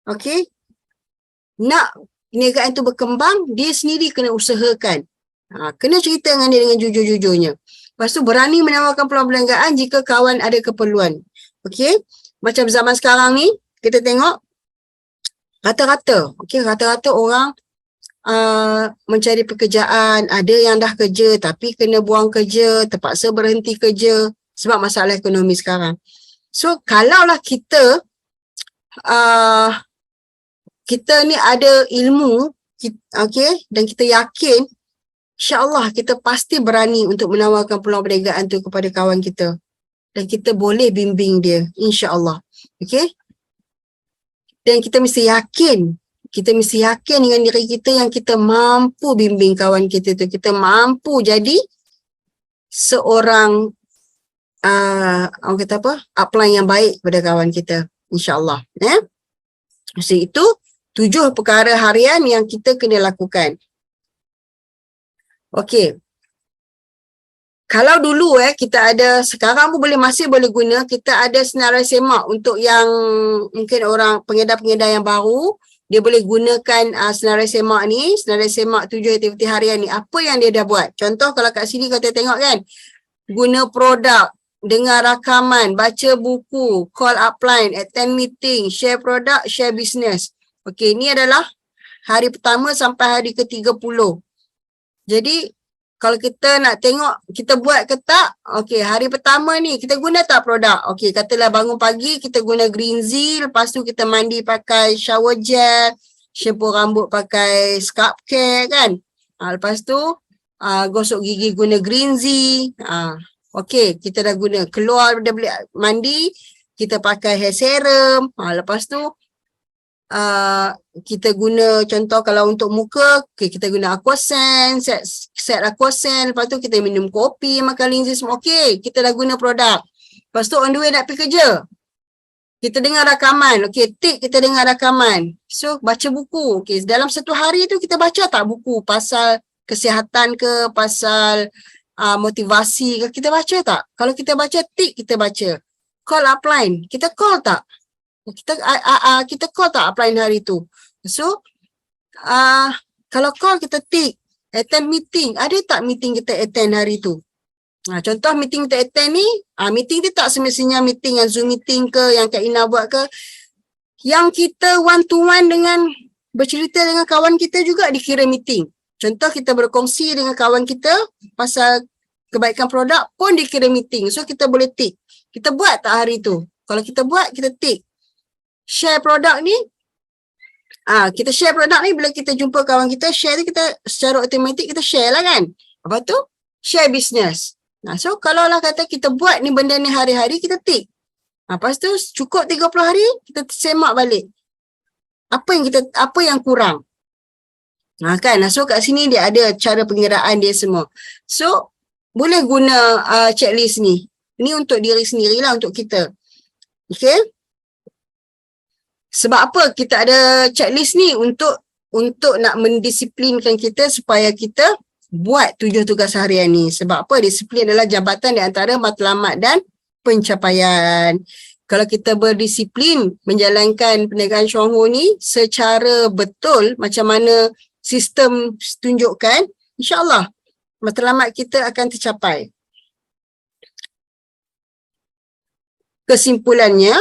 okey, nak perniagaan tu berkembang, dia sendiri kena usahakan. Kena cerita dengan dia dengan jujur-jujurnya. Lepas tu berani menawarkan peluang perniagaan jika kawan ada keperluan. Okey, macam zaman sekarang ni, kita tengok rata-rata orang mencari pekerjaan, ada yang dah kerja tapi kena buang kerja, terpaksa berhenti kerja sebab masalah ekonomi sekarang. So kalaulah kita ni ada ilmu, okey, dan kita yakin, insya-Allah kita pasti berani untuk menawarkan peluang perniagaan tu kepada kawan kita dan kita boleh bimbing dia, insya-Allah. Okey? Dan kita mesti yakin dengan diri kita yang kita mampu bimbing kawan kita tu. Kita mampu jadi seorang orang kata apa? Upline yang baik kepada kawan kita, insya-Allah. Jadi itu 7 perkara harian yang kita kena lakukan. Okey. Kalau dulu kita ada, sekarang pun masih boleh guna, kita ada senarai semak untuk yang mungkin orang pengedar-pengedar yang baru, dia boleh gunakan senarai semak ni, senarai semak 7 aktiviti harian ni. Apa yang dia dah buat? Contoh kalau kat sini kau tengok kan, guna produk, dengar rakaman, baca buku, call upline, attend meeting, share produk, share business. Okey, ni adalah hari pertama sampai hari ke-30. Jadi kalau kita nak tengok kita buat ke tak, okey, hari pertama ni kita guna tak produk? Okey, katalah bangun pagi kita guna Green Z, lepas tu kita mandi pakai shower gel, shampoo rambut pakai scalp care kan. Lepas tu gosok gigi guna Green Z. Okey, kita dah guna, keluar dah beli mandi, kita pakai hair serum. Lepas tu kita guna, contoh kalau untuk muka, okay, kita guna Aquasense, set Aquasense, lepas tu kita minum kopi, makan linzi semua. Okey, kita dah guna produk. Lepas tu on the way nak pergi kerja, kita dengar rakaman. Okey, tik kita dengar rakaman. So baca buku. Okey, dalam satu hari tu kita baca tak buku pasal kesihatan ke, pasal motivasi ke, kita baca tak? Kalau kita baca, tik kita baca. Call upline, kita call tak? Kita call tak upline hari tu? So kalau call kita tik. Attend meeting, ada tak meeting kita attend hari tu? Contoh meeting kita attend ni, meeting tu tak semestinya meeting yang Zoom meeting ke, yang Kak Ina buat ke, yang kita one to one dengan bercerita dengan kawan kita juga dikira meeting. Contoh kita berkongsi dengan kawan kita pasal kebaikan produk pun dikira meeting. So kita boleh tik. Kita buat tak hari tu? Kalau kita buat, kita tik. Share produk ni, kita share produk ni bila kita jumpa kawan kita, share tu kita secara automatik kita share lah kan. Lepas tu share business. So kalau lah kata kita buat ni benda ni hari-hari, kita tik. Lepas tu cukup 30 hari, kita semak balik. Apa yang kurang. Kan, so kat sini dia ada cara pengiraan dia semua. So, boleh guna checklist ni. Ni untuk diri sendirilah, untuk kita. Okay? Sebab apa kita ada checklist ni? Untuk nak mendisiplinkan kita supaya kita buat 7 tugas harian ni. Sebab apa? Disiplin adalah jambatan di antara matlamat dan pencapaian. Kalau kita berdisiplin menjalankan perniagaan Chuang Ho ni secara betul macam mana sistem tunjukkan, insyaAllah matlamat kita akan tercapai. Kesimpulannya,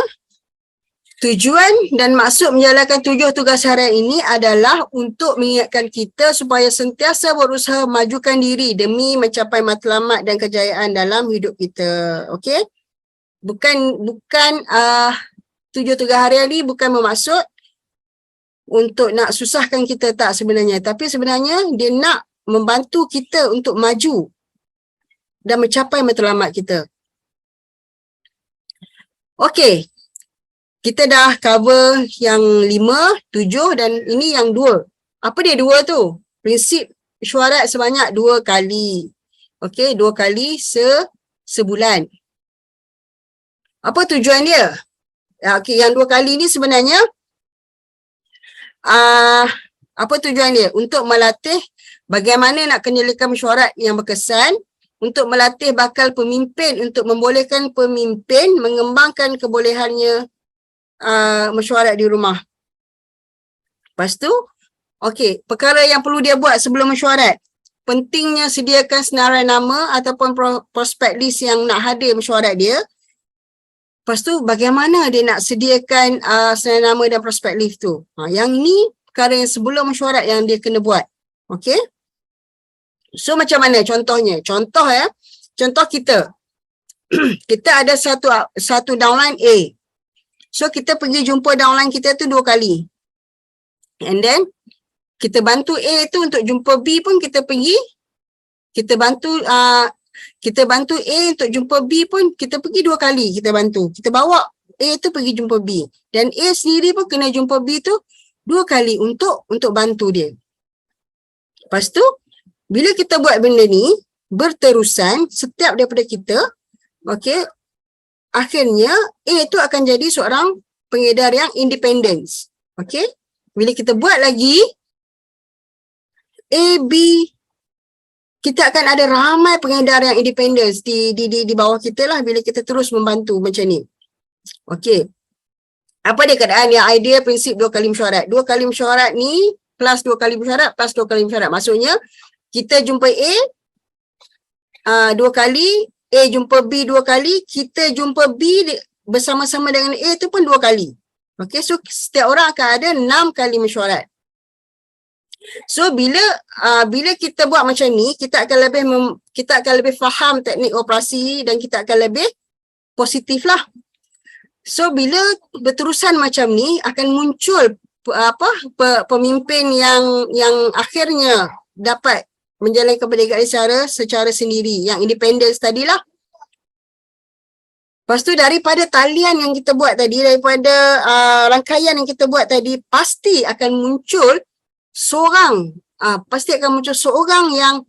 tujuan dan maksud menjalankan 7 tugas harian ini adalah untuk mengingatkan kita supaya sentiasa berusaha memajukan diri demi mencapai matlamat dan kejayaan dalam hidup kita. Okey? Bukan 7 tugas harian ni bukan bermaksud untuk nak susahkan kita, tak sebenarnya. Tapi sebenarnya dia nak membantu kita untuk maju dan mencapai matlamat kita. Okey. Kita dah cover yang 5, 7 dan ini yang 2. Apa dia 2 tu? Prinsip mesyuarat sebanyak 2 kali. Okey, 2 kali sebulan. Apa tujuan dia? Okey, yang 2 kali ni sebenarnya apa tujuan dia? Untuk melatih bagaimana nak kendalikan mesyuarat yang berkesan, untuk melatih bakal pemimpin, untuk membolehkan pemimpin mengembangkan kebolehannya mesyuarat di rumah. Lepas tu, okey, perkara yang perlu dia buat sebelum mesyuarat. Pentingnya sediakan senarai nama ataupun prospek list yang nak hadir mesyuarat dia. Lepas tu, bagaimana dia nak sediakan senarai nama dan prospek list tu. Yang ni perkara yang sebelum mesyuarat yang dia kena buat. Okey? So, macam mana contohnya? Contoh kita. Kita ada satu downline A. So, kita pergi jumpa downline kita tu 2 kali. And then, kita bantu A tu untuk jumpa B pun kita pergi. Kita bantu A untuk jumpa B pun kita pergi 2 kali kita bantu. Kita bawa A tu pergi jumpa B. Dan A sendiri pun kena jumpa B tu 2 kali untuk bantu dia. Lepas tu, bila kita buat benda ni berterusan setiap daripada kita, okey, akhirnya A tu akan jadi seorang pengedar yang independen. Okey? Bila kita buat lagi A, B, kita akan ada ramai pengedar yang independen di bawah kita lah bila kita terus membantu macam ni. Okey. Apa dia keadaan yang ideal prinsip 2 kali mesyuarat? 2 kali mesyuarat ni plus 2 kali mesyuarat plus 2 kali mesyuarat. Maksudnya kita jumpa A 2 kali, A jumpa B 2 kali, kita jumpa B bersama-sama dengan A tu pun 2 kali. Okey, so setiap orang akan ada 6 kali mesyuarat. So bila kita buat macam ni, kita akan lebih faham teknik operasi dan kita akan lebih positif lah. So bila berterusan macam ni akan muncul pemimpin yang akhirnya dapat menjalankan perniagaan secara sendiri, yang independen tadilah. Lepas tu daripada talian yang kita buat tadi, daripada rangkaian yang kita buat tadi, pasti akan muncul seorang yang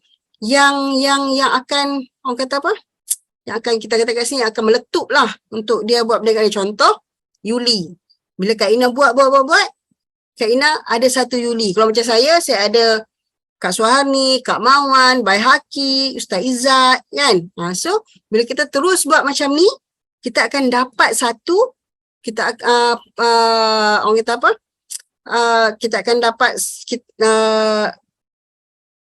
akan, orang kata apa? Yang akan kita kata kat sini akan meletup lah untuk dia buat perniagaan. Contoh, Yuli. Bila Kak Ina buat, Kak Ina ada 1 Yuli. Kalau macam saya ada Kak Suharni, Kak Mawan, Bai Haki, Ustaz Izzat, kan? So, bila kita terus buat macam ni, kita akan dapat orang kata apa? Kita akan dapat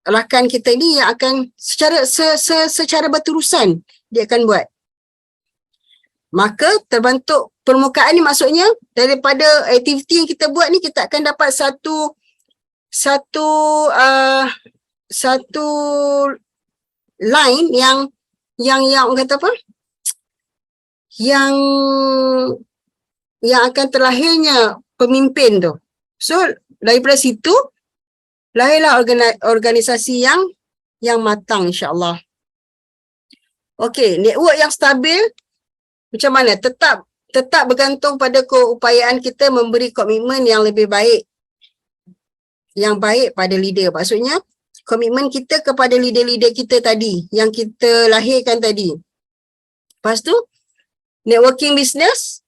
rakan kita ni yang akan secara berterusan dia akan buat. Maka terbentuk permukaan ni, maksudnya daripada aktiviti yang kita buat ni kita akan dapat satu line yang orang kata apa? Yang akan terlahirnya pemimpin tu. So daripada situ lahirlah organisasi yang matang, insya-Allah. Okey, network yang stabil macam mana? Tetap tetap bergantung pada keupayaan kita memberi komitmen yang lebih baik. Yang baik pada leader. Maksudnya, komitmen kita kepada leader-leader kita tadi, yang kita lahirkan tadi. Lepas tu, networking business,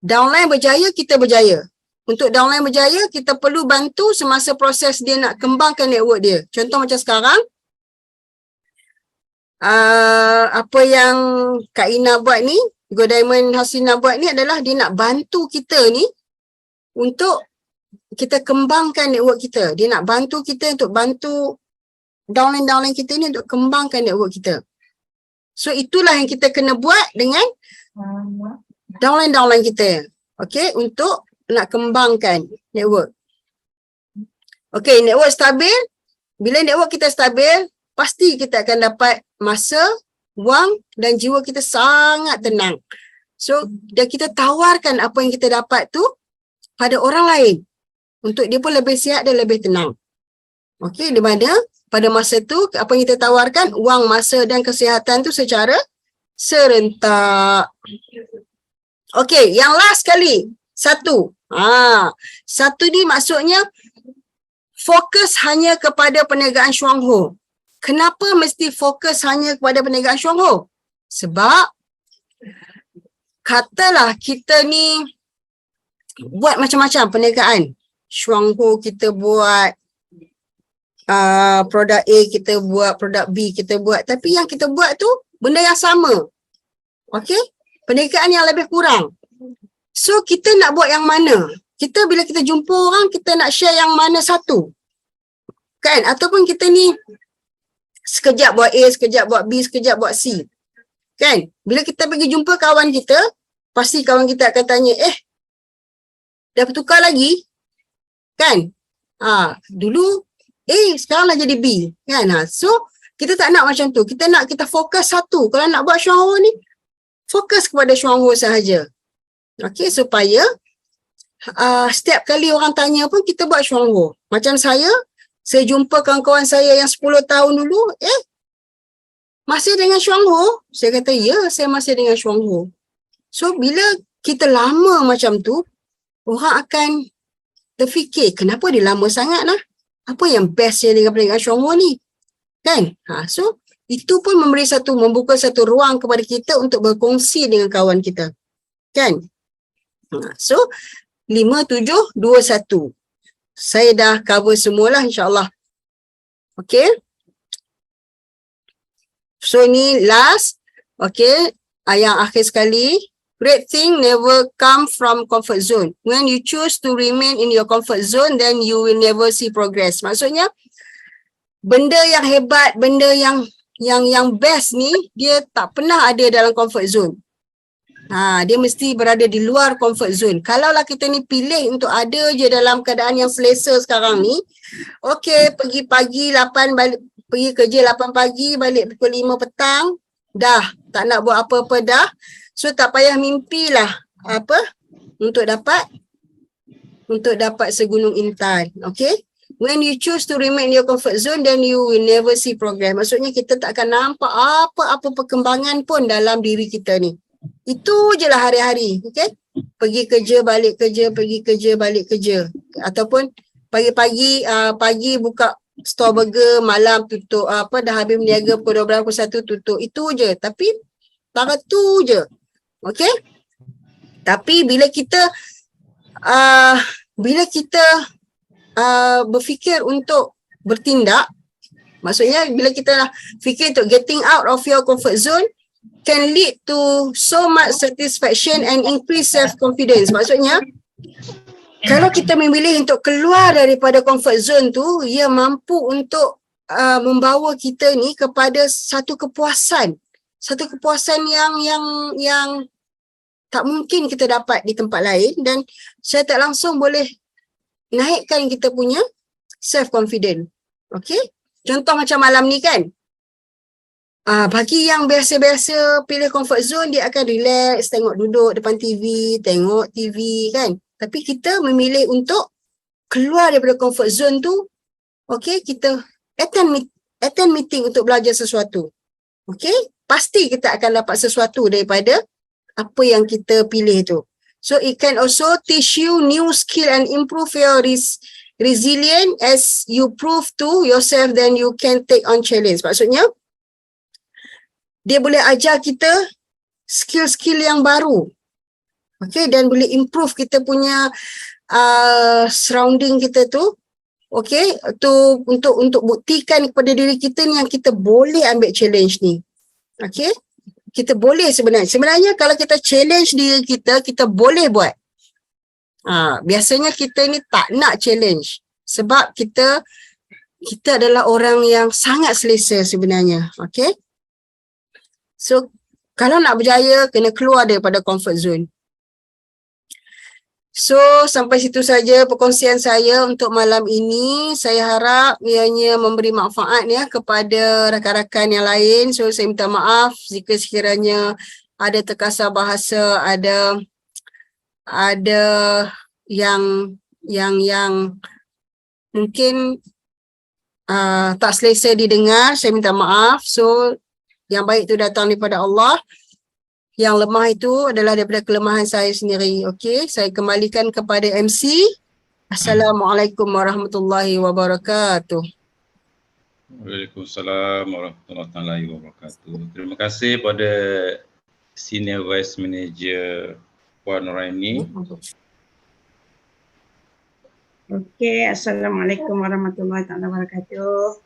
downline berjaya, kita berjaya. Untuk downline berjaya, kita perlu bantu semasa proses dia nak kembangkan network dia. Contoh macam sekarang, apa yang Kak Ina buat ni, Go Diamond Hasina buat ni adalah dia nak bantu kita ni untuk kita kembangkan network kita. Dia nak bantu kita untuk bantu downline-downline kita ni untuk kembangkan network kita. So itulah yang kita kena buat dengan downline-downline kita. Okay, untuk nak kembangkan network. Okay, network stabil. Bila network kita stabil, pasti kita akan dapat masa, wang dan jiwa kita sangat tenang. So, dan kita tawarkan apa yang kita dapat tu pada orang lain. Untuk dia pun lebih sihat dan lebih tenang. Okay, di mana pada masa tu, apa yang kita tawarkan, wang, masa dan kesihatan tu secara serentak. Okay, yang last kali. Satu. Satu ni maksudnya fokus hanya kepada perniagaan Shuangho. Kenapa mesti fokus hanya kepada perniagaan Shuangho? Sebab katalah kita ni buat macam-macam perniagaan. Shuangho kita buat, produk A kita buat, produk B kita buat. Tapi yang kita buat tu benda yang sama. Okay? Perniagaan yang lebih kurang. So kita nak buat yang mana? Kita bila kita jumpa orang, kita nak share yang mana satu? Kan? Ataupun kita ni sekejap buat A, sekejap buat B, sekejap buat C. Kan? Bila kita pergi jumpa kawan kita, pasti kawan kita akan tanya, dah bertukar lagi? Kan? Dulu A, sekarang dah jadi B. Kan? So, kita tak nak macam tu. Kita fokus satu. Kalau nak buat Shuangho ni, fokus kepada Shuangho sahaja. Okay, supaya setiap kali orang tanya pun kita buat Shuangho. Macam saya jumpa kawan-kawan saya yang 10 tahun dulu, masih dengan Shuangho? Saya kata, ya, saya masih dengan Shuangho. So, bila kita lama macam tu, orang akan terfikir, kenapa dia lama sangat lah? Apa yang bestnya dengan perniagaan Shuangho ni? Kan? So, itu pun membuka satu ruang kepada kita untuk berkongsi dengan kawan kita. Kan? So, 5, 7, 2, 1. Saya dah cover semualah insyaAllah. Okay. So ni last. Okay. Yang akhir sekali. Great thing never come from comfort zone. When you choose to remain in your comfort zone, then you will never see progress. Maksudnya, benda yang hebat, benda yang best ni, dia tak pernah ada dalam comfort zone. Dia mesti berada di luar comfort zone. Kalaulah kita ni pilih untuk ada je dalam keadaan yang selesa sekarang ni, okey, pergi pagi 8 balik, pergi kerja 8 pagi, balik pukul 5 petang, dah tak nak buat apa-apa dah. So tak payah mimpilah untuk dapat segunung intan. Okey? When you choose to remain in your comfort zone, then you will never see progress. Maksudnya kita tak akan nampak apa-apa perkembangan pun dalam diri kita ni. Itu je lah hari-hari, okay? Pergi kerja, balik kerja, pergi kerja, balik kerja. Ataupun pagi-pagi, pagi buka store burger, malam tutup, dah habis berniaga pukul 12, pukul 1 tutup. Itu je, tapi tak tu je, okay? Tapi bila kita berfikir untuk bertindak, maksudnya bila kita fikir untuk getting out of your comfort zone, can lead to so much satisfaction and increase self-confidence. Maksudnya, kalau kita memilih untuk keluar daripada comfort zone tu, ia mampu untuk membawa kita ni kepada satu kepuasan. Satu kepuasan yang tak mungkin kita dapat di tempat lain, dan saya tak langsung boleh naikkan kita punya self-confidence. Okay? Contoh macam malam ni kan, bagi yang biasa-biasa pilih comfort zone, dia akan relax, duduk depan TV, tengok TV kan. Tapi kita memilih untuk keluar daripada comfort zone tu, okay, kita attend meeting untuk belajar sesuatu. Okay, pasti kita akan dapat sesuatu daripada apa yang kita pilih tu. So it can also teach you new skill and improve your resilient as you prove to yourself, then you can take on challenge. Maksudnya dia boleh ajar kita skill-skill yang baru. Okay, dan boleh improve kita punya surrounding kita tu. Okay, tu untuk buktikan kepada diri kita ni yang kita boleh ambil challenge ni. Okay, kita boleh sebenarnya. Sebenarnya kalau kita challenge diri kita, kita boleh buat. Biasanya kita ni tak nak challenge sebab kita adalah orang yang sangat selesa sebenarnya. Okay. So kalau nak berjaya, kena keluar daripada comfort zone. So sampai situ saja perkongsian saya untuk malam ini. Saya harap ianya memberi manfaat ya kepada rakan-rakan yang lain. So saya minta maaf jika sekiranya ada terkasar bahasa, ada yang mungkin tak selesa didengar. Saya minta maaf. So yang baik itu datang daripada Allah. Yang lemah itu adalah daripada kelemahan saya sendiri. Okey, saya kembalikan kepada MC. Assalamualaikum warahmatullahi wabarakatuh. Waalaikumsalam warahmatullahi wabarakatuh. Terima kasih pada Senior Vice Manager Puan Nuraini. Okey, Assalamualaikum warahmatullahi wabarakatuh.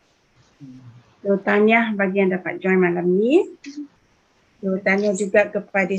Tahniah bagi yang dapat join malam ni. Tahniah juga kepada